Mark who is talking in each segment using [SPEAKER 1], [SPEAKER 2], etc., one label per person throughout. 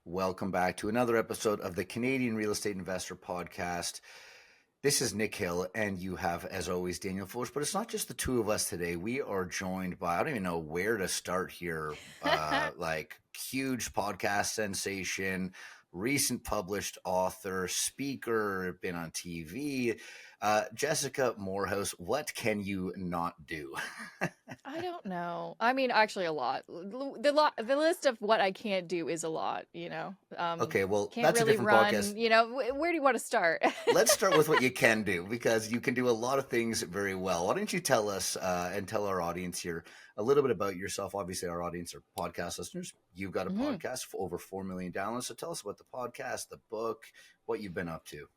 [SPEAKER 1] Welcome back to another episode of the Canadian Real Estate Investor Podcast. This is Nick Hill, and you have, as always, Daniel Foch. But it's not just the two of us today. We are joined by, I don't even know where to start here, like huge podcast sensation, recent published author, speaker, been on TV. Jessica Moorhouse, what can you not do?
[SPEAKER 2] I don't know. I mean, actually, a lot. The list of what I can't do is a lot.
[SPEAKER 1] Okay, well,
[SPEAKER 2] Can't
[SPEAKER 1] that's a
[SPEAKER 2] really
[SPEAKER 1] different podcast.
[SPEAKER 2] run. Where do you want to start?
[SPEAKER 1] Let's start with what you can do, because you can do a lot of things very well. Why don't you tell us and tell our audience here a little bit about yourself? Obviously, our audience are podcast listeners. You've got a
[SPEAKER 2] Mhm.
[SPEAKER 1] podcast for over 4 million downloads. So tell us about the podcast, the book, what you've been up to.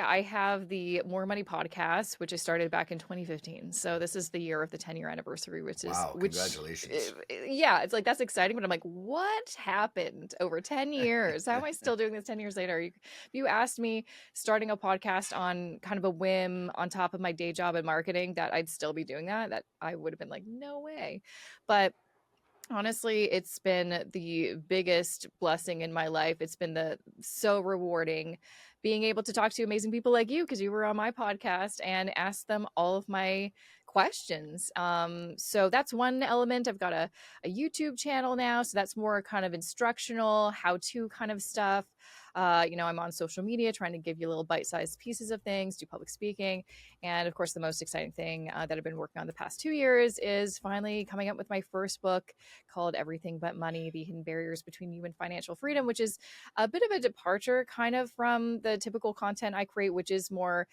[SPEAKER 2] I have the More Money podcast, which I started back in 2015. So this is the year of the 10-year anniversary,
[SPEAKER 1] Wow, congratulations.
[SPEAKER 2] it's like that's exciting, but I'm like, what happened over 10 years? How am I still doing this 10 years later? If you asked me starting a podcast on kind of a whim on top of my day job in marketing, that I'd still be doing that I would have been like, no way. But honestly, it's been the biggest blessing in my life. It's been so rewarding being able to talk to amazing people like you, because you were on my podcast, and ask them all of my questions. So that's one element. I've got a YouTube channel now, so that's more kind of instructional, how-to kind of stuff. I'm on social media trying to give you little bite-sized pieces of things, do public speaking. And of course, the most exciting thing that I've been working on the past 2 years is finally coming up with my first book called Everything But Money, The Hidden Barriers Between You and Financial Freedom, which is a bit of a departure kind of from the typical content I create, which is more,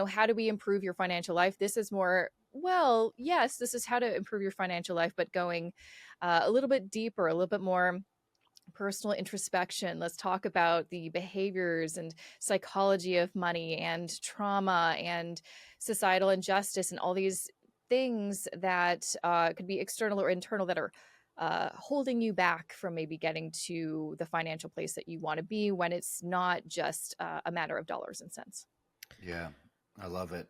[SPEAKER 2] how do we improve your financial life? This is more, well, yes, this is how to improve your financial life, but going a little bit deeper, a little bit more personal introspection. Let's talk about the behaviors and psychology of money and trauma and societal injustice and all these things that could be external or internal that are holding you back from maybe getting to the financial place that you want to be, when it's not just a matter of dollars and cents.
[SPEAKER 1] Yeah, I love it.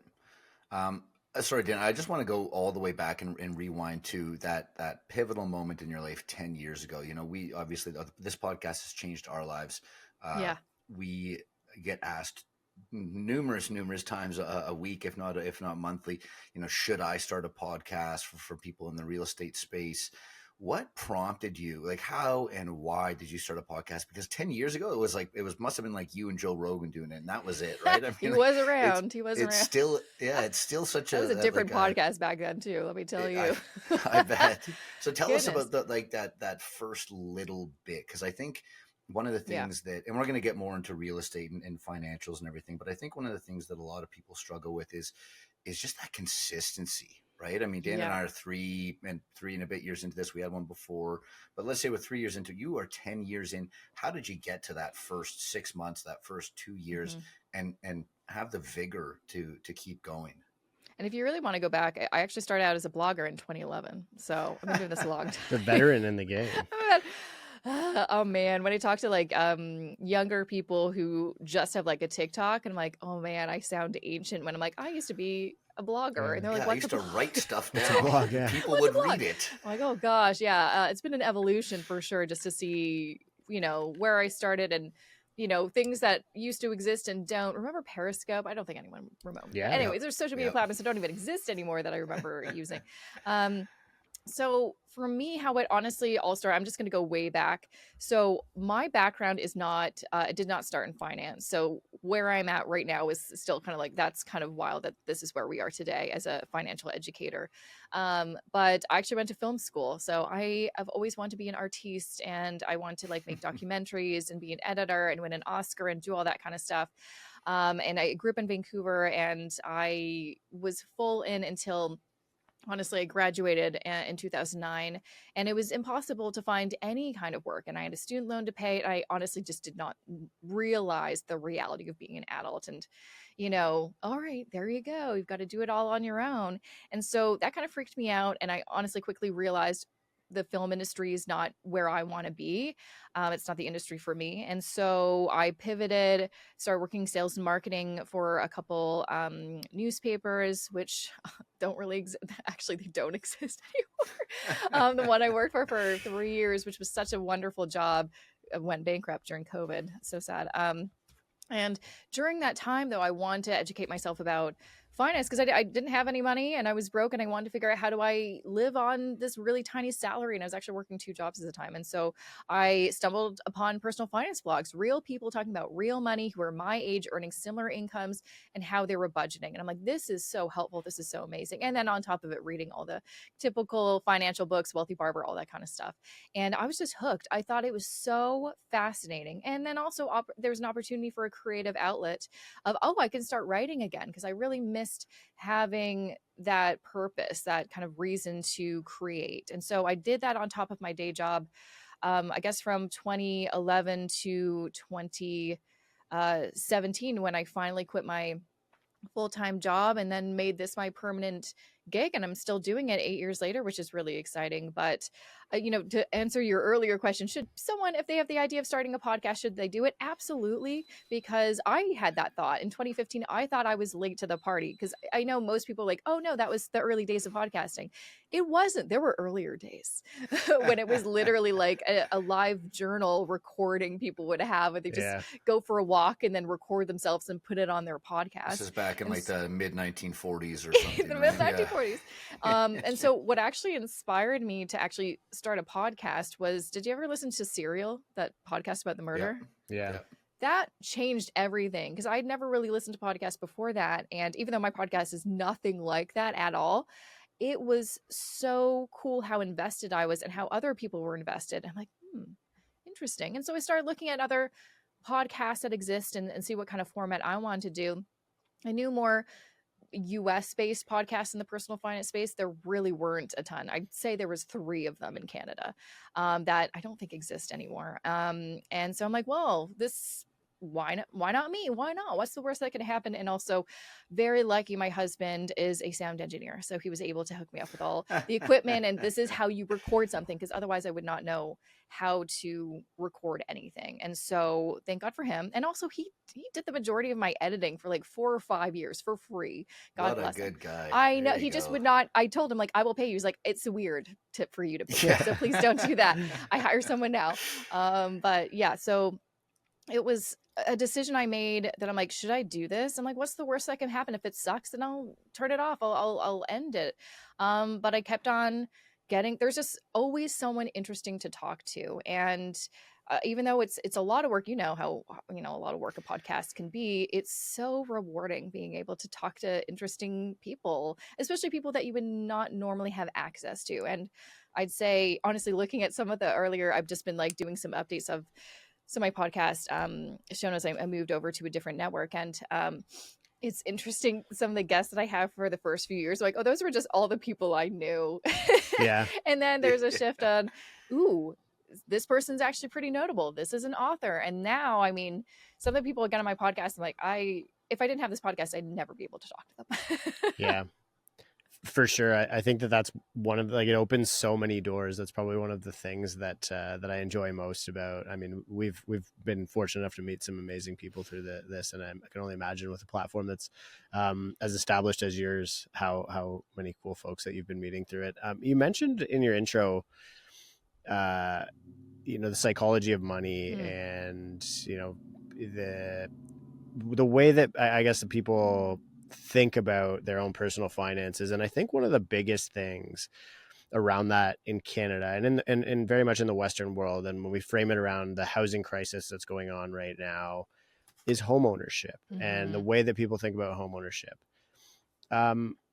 [SPEAKER 1] Sorry, Dan, I just want to go all the way back and rewind to that pivotal moment in your life 10 years ago. We obviously, this podcast has changed our lives.
[SPEAKER 2] Yeah.
[SPEAKER 1] We get asked numerous times a week, if not monthly, should I start a podcast for people in the real estate space? What prompted you? Like, how and why did you start a podcast? Because 10 years ago, must have been like you and Joe Rogan doing it, and that was it, right? I mean,
[SPEAKER 2] He
[SPEAKER 1] like,
[SPEAKER 2] was around. He was
[SPEAKER 1] it's
[SPEAKER 2] around.
[SPEAKER 1] still, yeah, it's still such
[SPEAKER 2] That was a
[SPEAKER 1] like
[SPEAKER 2] different podcast back then too, let me tell
[SPEAKER 1] I
[SPEAKER 2] you.
[SPEAKER 1] I bet. So tell us
[SPEAKER 2] Goodness.
[SPEAKER 1] about that first little bit, because I think one of the
[SPEAKER 2] Yeah.
[SPEAKER 1] things that, and we're going to get more into real estate and financials and everything, but I think one of the things that a lot of people struggle with is just that consistency, right? I mean, Dan and
[SPEAKER 2] Yeah.
[SPEAKER 1] I are three and a bit years into this. We had one before, but let's say we're 3 years into, you are 10 years in. How did you get to that first 6 months, that first 2 years,
[SPEAKER 2] Mhm.
[SPEAKER 1] and have the vigor to keep going?
[SPEAKER 2] And if you really want to go back, I actually started out as a blogger in 2011. So I've been doing this a long
[SPEAKER 3] The
[SPEAKER 2] time.
[SPEAKER 3] veteran in the game.
[SPEAKER 2] Oh man, when I talk to like younger people who just have like a TikTok, and I'm like, oh man, I sound ancient when I'm like, I used to be a blogger, and they're like,
[SPEAKER 1] Yeah, I
[SPEAKER 2] what's
[SPEAKER 1] used
[SPEAKER 2] a
[SPEAKER 1] to
[SPEAKER 2] blog?
[SPEAKER 1] write stuff
[SPEAKER 3] It's a
[SPEAKER 1] down.
[SPEAKER 3] blog, yeah.
[SPEAKER 1] People
[SPEAKER 2] What's a
[SPEAKER 1] would
[SPEAKER 2] blog?
[SPEAKER 1] read it.
[SPEAKER 2] I'm like, oh gosh, yeah, it's been an evolution for sure, just to see, where I started, and things that used to exist and don't. Remember Periscope? I don't think anyone remembers.
[SPEAKER 3] Yeah.
[SPEAKER 2] Anyways, there's social media
[SPEAKER 1] Yep.
[SPEAKER 2] platforms that don't even exist anymore that I remember using. So for me, how it honestly all started, I'm just going to go way back. So my background is not, it did not start in finance. So where I'm at right now is still kind of like, that's kind of wild that this is where we are today as a financial educator. But I actually went to film school. So I have always wanted to be an artiste, and I want to like make documentaries and be an editor and win an Oscar and do all that kind of stuff. And I grew up in Vancouver, and I was full in until honestly I graduated in 2009, and it was impossible to find any kind of work, and I had a student loan to pay, and I honestly just did not realize the reality of being an adult. And all right, there you go, you've got to do it all on your own. And so that kind of freaked me out, and I honestly quickly realized the film industry is not where I want to be. It's not the industry for me. And so I pivoted, started working sales and marketing for a couple newspapers, which don't really exist. Actually, they don't exist anymore. The one I worked for 3 years, which was such a wonderful job, went bankrupt during COVID. So sad. And during that time, though, I wanted to educate myself about finance because I didn't have any money and I was broke and I wanted to figure out how do I live on this really tiny salary. And I was actually working 2 jobs at the time. And so I stumbled upon personal finance blogs, real people talking about real money who are my age, earning similar incomes and how they were budgeting. And I'm like, this is so helpful. This is so amazing. And then on top of it, reading all the typical financial books, Wealthy Barber, all that kind of stuff. And I was just hooked. I thought it was so fascinating. And then also there was an opportunity for a creative outlet of, oh, I can start writing again because I really missed having that purpose, that kind of reason to create. And so I did that on top of my day job, I guess from 2011 to 2017 when I finally quit my full-time job and then made this my permanent gig, and I'm still doing it 8 years later, which is really exciting. But to answer your earlier question, should someone, if they have the idea of starting a podcast, should they do it? Absolutely, because I had that thought in 2015. I thought I was late to the party because I know most people like, oh no, that was the early days of podcasting. It wasn't. There were earlier days when it was literally like a live journal recording people would have, where they just go for a walk and then record themselves and put it on their podcast.
[SPEAKER 1] This is back in like the mid 1940s or something.
[SPEAKER 2] The mid 1940s. And so what actually inspired me to actually start a podcast was, did you ever listen to Serial, that podcast about the murder?
[SPEAKER 3] Yeah.
[SPEAKER 2] That changed everything because I'd never really listened to podcasts before that. And even though my podcast is nothing like that at all, it was so cool how invested I was and how other people were invested. I'm like, interesting. And so I started looking at other podcasts that exist and see what kind of format I wanted to do. I knew more US based podcasts in the personal finance space. There really weren't a ton. I'd say there was 3 of them in Canada that I don't think exist anymore. And so I'm like, well, why not me? Why not? What's the worst that could happen? And also very lucky my husband is a sound engineer. So he was able to hook me up with all the equipment. And this is how you record something, because otherwise I would not know how to record anything. And so thank God for him. And also he did the majority of my editing for like 4 or 5 years for free. God bless him.
[SPEAKER 1] What a good guy.
[SPEAKER 2] I know. He just would not. I told him, like, I will pay you. He's like, it's a weird tip for you to pay. So please don't do that. I hire someone now. But yeah, so it was a decision I made that I'm like, should I do this? I'm like, what's the worst that can happen? If it sucks, then I'll turn it off. I'll end it. But I kept on there's just always someone interesting to talk to. And even though it's a lot of work, how, a lot of work a podcast can be, it's so rewarding being able to talk to interesting people, especially people that you would not normally have access to. And I'd say, honestly, looking at some of the earlier, I've just been like doing some updates of some of my podcast shown as I moved over to a different network. And it's interesting, some of the guests that I have for the first few years, like, oh, those were just all the people I knew.
[SPEAKER 3] Yeah.
[SPEAKER 2] And then there's a shift on, ooh, this person's actually pretty notable. This is an author. And now, I mean, some of the people get on my podcast, I'm like, if I didn't have this podcast, I'd never be able to talk to them.
[SPEAKER 3] Yeah. For sure. I think that's one of it opens so many doors. That's probably one of the things that I enjoy most about. I mean, we've been fortunate enough to meet some amazing people through this, and I can only imagine with a platform that's as established as yours, how many cool folks that you've been meeting through it. You mentioned in your intro, the psychology of money and the way that I guess the people think about their own personal finances. And I think one of the biggest things around that in Canada and very much in the Western world, and when we frame it around the housing crisis that's going on right now, is home ownership and the way that people think about home ownership.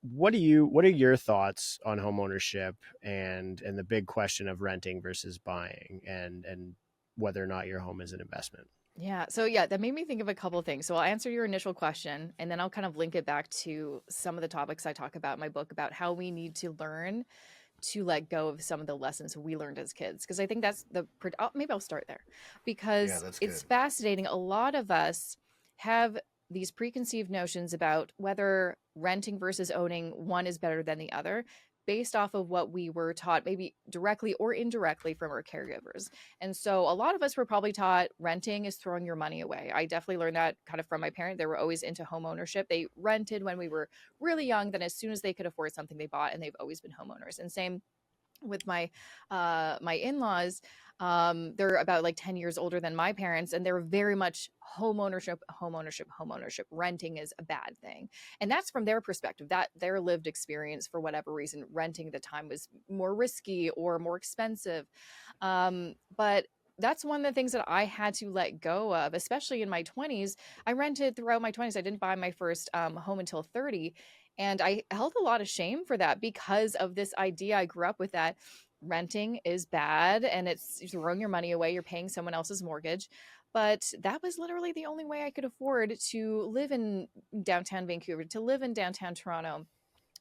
[SPEAKER 3] What are your thoughts on home ownership and the big question of renting versus buying and whether or not your home is an investment?
[SPEAKER 2] Yeah. So yeah, that made me think of a couple of things. So I'll answer your initial question and then I'll kind of link it back to some of the topics I talk about in my book about how we need to learn to let go of some of the lessons we learned as kids. Because I think that's maybe I'll start there because it's fascinating. A lot of us have these preconceived notions about whether renting versus owning, one is better than the other. based off of what we were taught, maybe directly or indirectly from our caregivers. And so a lot of us were probably taught renting is throwing your money away. I definitely learned that kind of from my parent. They were always into home ownership. They rented when we were really young. Then as soon as they could afford something, they bought, and they've always been homeowners. And same with my in-laws. They're about like 10 years older than my parents, and they're very much home ownership. Renting is a bad thing, and that's from their perspective, that their lived experience. For whatever reason, renting at the time was more risky or more expensive. But that's one of the things that I had to let go of, especially in my 20s. I rented throughout my 20s. I didn't buy my first home until 30. And I held a lot of shame for that because of this idea I grew up with, that renting is bad and it's throwing your money away. You're paying someone else's mortgage. But that was literally the only way I could afford to live in downtown Vancouver, to live in downtown Toronto,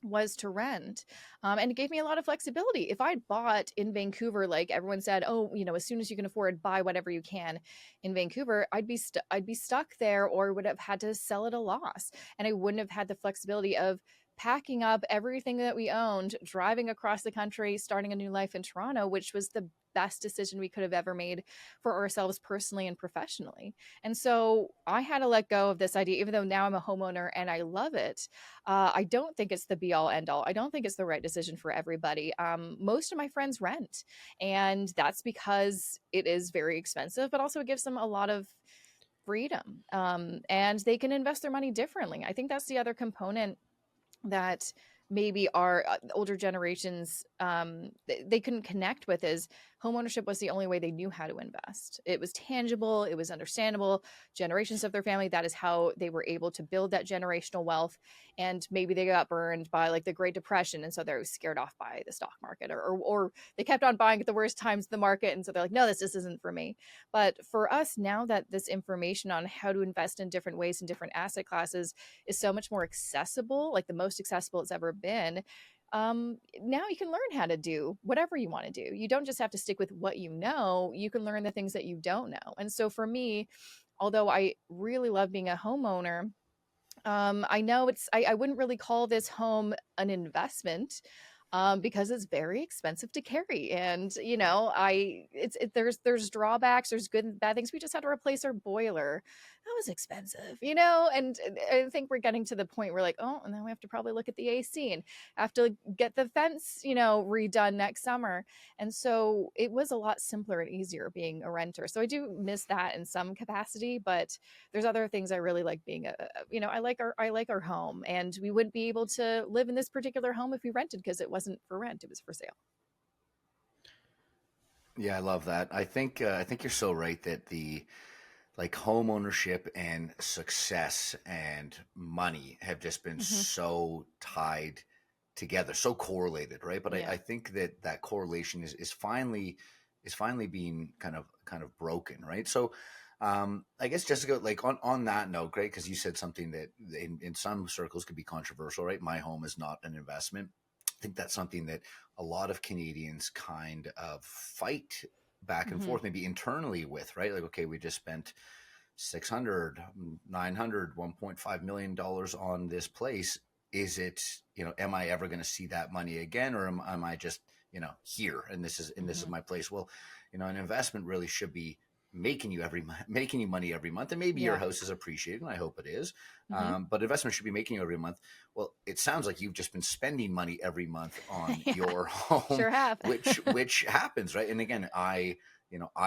[SPEAKER 2] was to rent. And it gave me a lot of flexibility. If I'd bought in Vancouver, like everyone said, oh, as soon as you can afford, buy whatever you can in Vancouver, I'd be stuck there, or would have had to sell at a loss. And I wouldn't have had the flexibility of packing up everything that we owned, driving across the country, starting a new life in Toronto, which was the best decision we could have ever made for ourselves personally and professionally. And so I had to let go of this idea, even though now I'm a homeowner and I love it. I don't think it's the be all end all. I don't think it's the right decision for everybody. Most of my friends rent, and that's because it is very expensive, but also it gives them a lot of freedom, and they can invest their money differently. I think that's the other component that maybe our older generations they couldn't connect with, is homeownership was the only way they knew how to invest. It was tangible, it was understandable. Generations of their family, that is how they were able to build that generational wealth. And maybe they got burned by like the Great Depression, and so they're scared off by the stock market, or they kept on buying at the worst times of the market, and so they're like, no, this just isn't for me. But for us, now that this information on how to invest in different ways in different asset classes is so much more accessible, like the most accessible it's ever been, now you can learn how to do whatever you want to do. You don't just have to stick with what you know. You can learn the things that you don't know. And so for me, although I really love being a homeowner, I know I wouldn't really call this home an investment, because it's very expensive to carry. And there's drawbacks, there's good and bad things. We just had to replace our boiler. That was expensive, and I think we're getting to the point where like, oh, and then we have to probably look at the AC and have to get the fence, redone next summer. And so it was a lot simpler and easier being a renter. So I do miss that in some capacity, but there's other things I really like being I like our home, and we wouldn't be able to live in this particular home if we rented, because it wasn't for rent, it was for sale.
[SPEAKER 1] Yeah, I love that. I think you're so right that the like home ownership and success and money have just been so tied together, so correlated, right? But
[SPEAKER 2] Yeah.
[SPEAKER 1] I think that correlation is finally being kind of broken, right? So I guess Jessica, like on that note, great, because you said something that in some circles could be controversial, right? My home is not an investment. I think that's something that a lot of Canadians kind of fight back and
[SPEAKER 2] hmm
[SPEAKER 1] forth, maybe internally with, right? Like, okay, we just spent 600, 900, $1.5 million on this place. Is it, am I ever going to see that money again? Or am I just, here, and this is my place? Well, an investment really should be making you money every month, and maybe your
[SPEAKER 2] Yeah.
[SPEAKER 1] house is appreciated, and I hope it is.
[SPEAKER 2] hmm
[SPEAKER 1] But investment should be making you every month. Well, it sounds like you've just been spending money every month on
[SPEAKER 2] Yeah,
[SPEAKER 1] your home,
[SPEAKER 2] sure have.
[SPEAKER 1] which happens, right? And again, I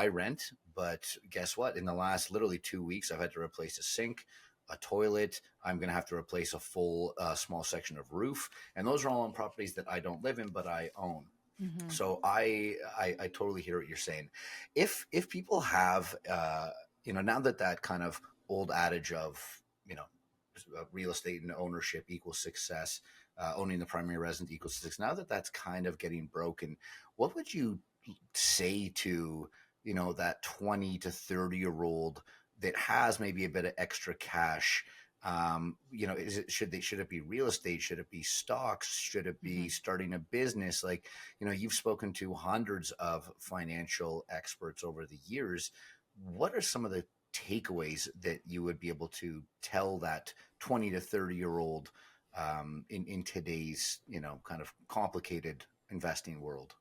[SPEAKER 1] rent, but guess what? In the last literally 2 weeks, I've had to replace a sink, a toilet. I'm going to have to replace a full small section of roof, and those are all on properties that I don't live in, but I own.
[SPEAKER 2] hmm
[SPEAKER 1] So I totally hear what you're saying. If people have now that kind of old adage of real estate and ownership equals success, owning the primary residence equals success. Now that that's kind of getting broken, what would you say to that 20 to 30-year-old that has maybe a bit of extra cash? Should it be real estate? Should it be stocks? Should it be
[SPEAKER 2] hmm
[SPEAKER 1] starting a business? Like, you've spoken to hundreds of financial experts over the years. What are some of the takeaways that you would be able to tell that 20 to 30-year-old in today's, kind of complicated investing world?